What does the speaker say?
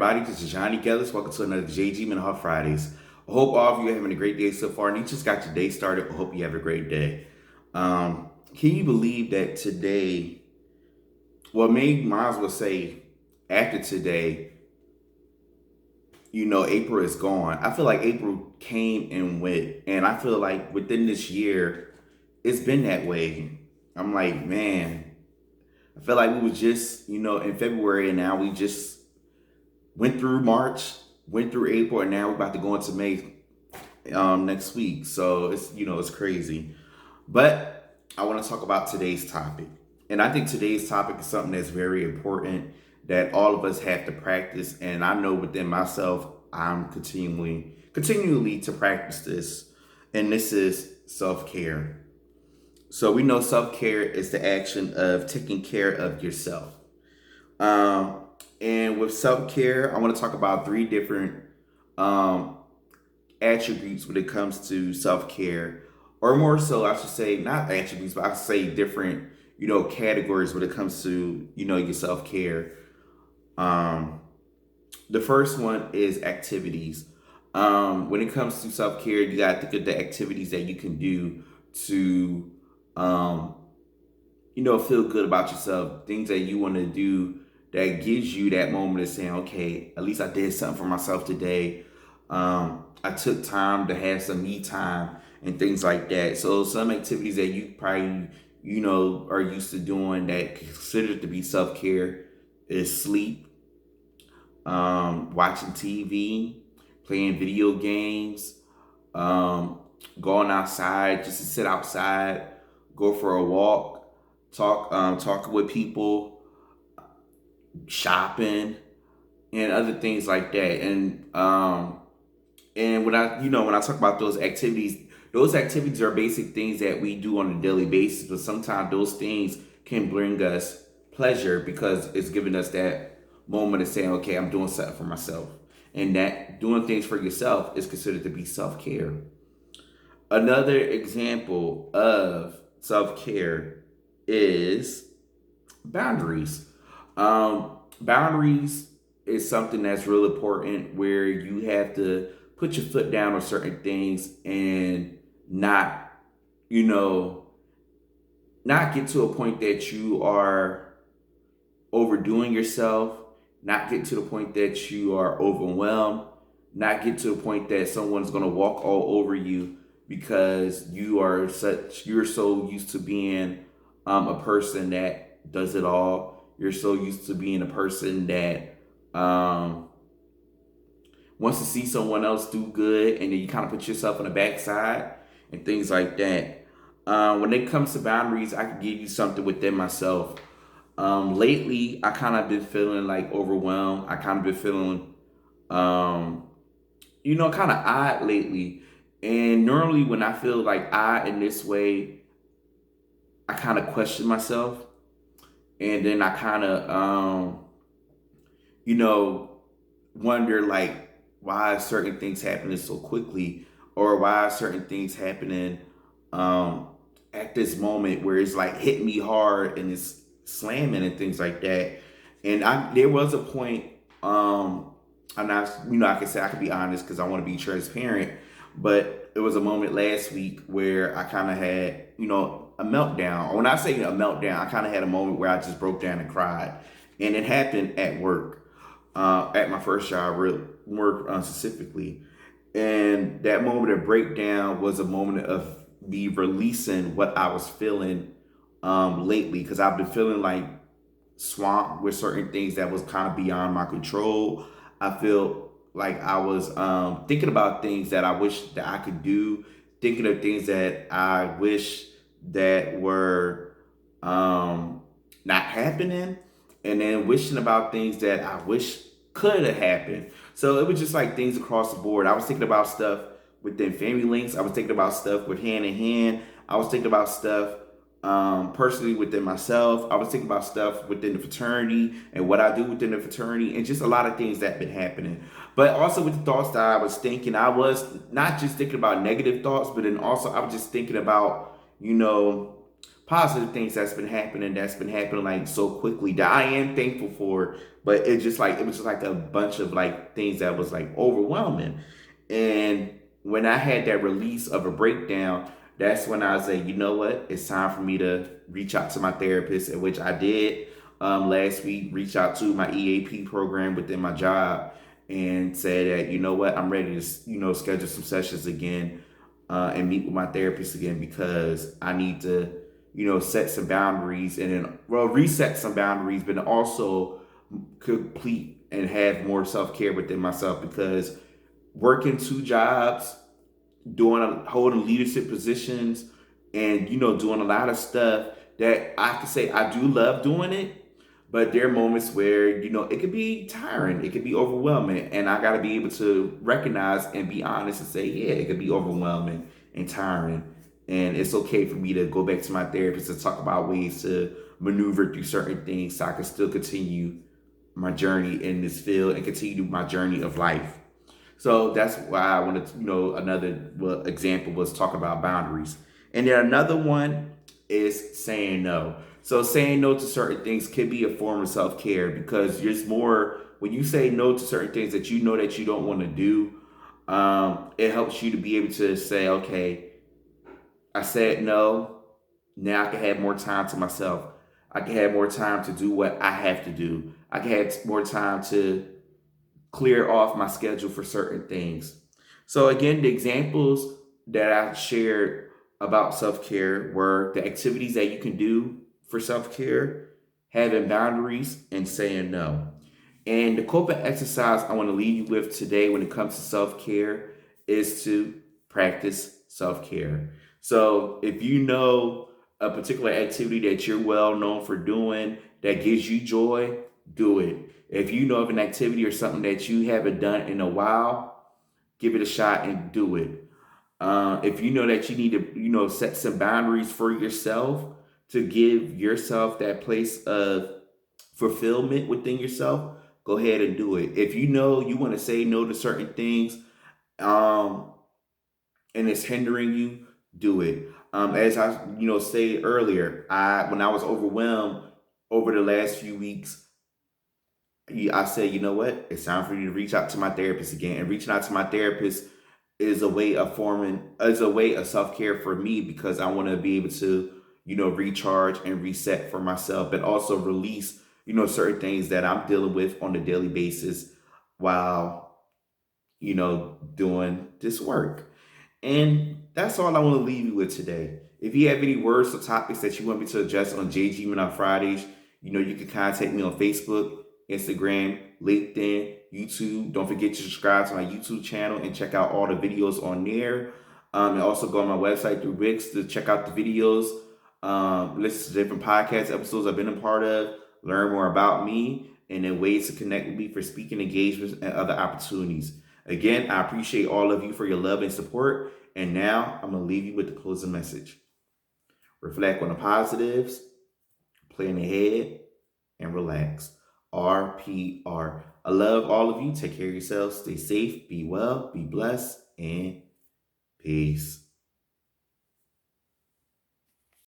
everybody. This is Johnnie Geathers. Welcome to another JG Mental Health Fridays. I hope all of you are having a great day so far, and you just got your day started. I hope you have a great day. Can you believe that today, well, maybe might as well say after today, April is gone. I feel like April came and went, and I feel like within this year, it's been that way. I'm like, man, I feel like we was just, in February, and now we just went through March, went through April, and now we're about to go into May next week. So it's crazy. But I want to talk about today's topic. And I think today's topic is something that's very important that all of us have to practice. And I know within myself, I'm continually to practice this. And this is self-care. So we know self-care is the action of taking care of yourself. And with self-care, I want to talk about three different attributes when it comes to self-care, or more so, I should say, not attributes, but I should say different, categories when it comes to, your self-care. The first one is activities. When it comes to self-care, you got to think of the activities that you can do to, feel good about yourself, things that you want to do that gives you that moment of saying, okay, at least I did something for myself today. I took time to have some me time and things like that. So some activities that you probably, are used to doing that considered to be self-care is sleep, watching TV, playing video games, going outside just to sit outside, go for a walk, talking with people, shopping, and other things like that. And when I talk about those activities are basic things that we do on a daily basis, but sometimes those things can bring us pleasure because it's giving us that moment of saying, okay, I'm doing something for myself. And that doing things for yourself is considered to be self-care. Another example of self-care is boundaries. Boundaries is something that's real important where you have to put your foot down on certain things and not, not get to a point that you are overdoing yourself, not get to the point that you are overwhelmed, not get to the point that someone's going to walk all over you because you're so used to being a person that does it all. You're so used to being a person that wants to see someone else do good, and then you kind of put yourself on the backside and things like that. When it comes to boundaries, I can give you something within myself. Lately, I kind of been feeling like overwhelmed. I kind of been feeling, kind of odd lately. And normally, when I feel like odd in this way, I kind of question myself, and then I kind of, wonder like why certain things happening so quickly, or why certain things happening at this moment where it's like hitting me hard and it's slamming and things like that. And there was a point, I'm not, I can say I can be honest because I want to be transparent, but it was a moment last week where I kind of had, a meltdown. When I say a meltdown, I kind of had a moment where I just broke down and cried, and it happened at work. At my first job, work specifically. And that moment of breakdown was a moment of me releasing what I was feeling lately, because I've been feeling like swamped with certain things that was kind of beyond my control. I feel like I was thinking about things that I wish that I could do, thinking of things that I wish that were not happening, and then wishing about things that I wish could have happened. So it was just like things across the board. I was thinking about stuff within family links. I was thinking about stuff with hand in hand. I was thinking about stuff personally within myself. I was thinking about stuff within the fraternity and what I do within the fraternity, and just a lot of things that been happening. But also with the thoughts that I was thinking, I was not just thinking about negative thoughts, but then also I was just thinking about, positive things that's been happening like so quickly that I am thankful for. But it was just like a bunch of like things that was like overwhelming. And when I had that release of a breakdown, that's when I was like, you know what? It's time for me to reach out to my therapist, in which I did last week. Reach out to my EAP program within my job and say that, you know what, I'm ready to, schedule some sessions again and meet with my therapist again, because I need to, set some boundaries and then, well, reset some boundaries, but also complete and have more self care within myself, because working two jobs, holding leadership positions, and doing a lot of stuff that I could say I do love doing it, but there are moments where it could be tiring, it could be overwhelming, and I got to be able to recognize and be honest and say, yeah, it could be overwhelming and tiring, and it's okay for me to go back to my therapist and talk about ways to maneuver through certain things so I can still continue my journey in this field and continue my journey of life. So that's why I wanted to, another example was talking about boundaries. And then another one is saying no. So saying no to certain things could be a form of self-care, because there's more when you say no to certain things that you don't want to do. It helps you to be able to say, okay, I said no. Now I can have more time to myself. I can have more time to do what I have to do. I can have more time to clear off my schedule for certain things. So again, the examples that I shared about self-care were the activities that you can do for self-care, having boundaries, and saying no. And the coping exercise I want to leave you with today when it comes to self-care is to practice self-care. So if you know a particular activity that you're well known for doing that gives you joy, do it. If you know of an activity or something that you haven't done in a while, give it a shot and do it. If you know that you need to, set some boundaries for yourself to give yourself that place of fulfillment within yourself, go ahead and do it. If you know you want to say no to certain things, um, and it's hindering you, do it. As I, stated earlier, when I was overwhelmed over the last few weeks, I said, you know what? It's time for you to reach out to my therapist again. And reaching out to my therapist is a way of self care for me, because I want to be able to, recharge and reset for myself, but also release, certain things that I'm dealing with on a daily basis while, doing this work. And that's all I want to leave you with today. If you have any words or topics that you want me to address on JG on Fridays, you can contact me on Facebook, Instagram, LinkedIn, YouTube. Don't forget to subscribe to my YouTube channel and check out all the videos on there. And also go on my website through Wix to check out the videos, listen to different podcast episodes I've been a part of, learn more about me, and then ways to connect with me for speaking engagements and other opportunities. Again, I appreciate all of you for your love and support. And now I'm going to leave you with the closing message. Reflect on the positives, plan ahead, and relax. RPR. I love all of you. Take care of yourselves. Stay safe, be well, be blessed, and peace.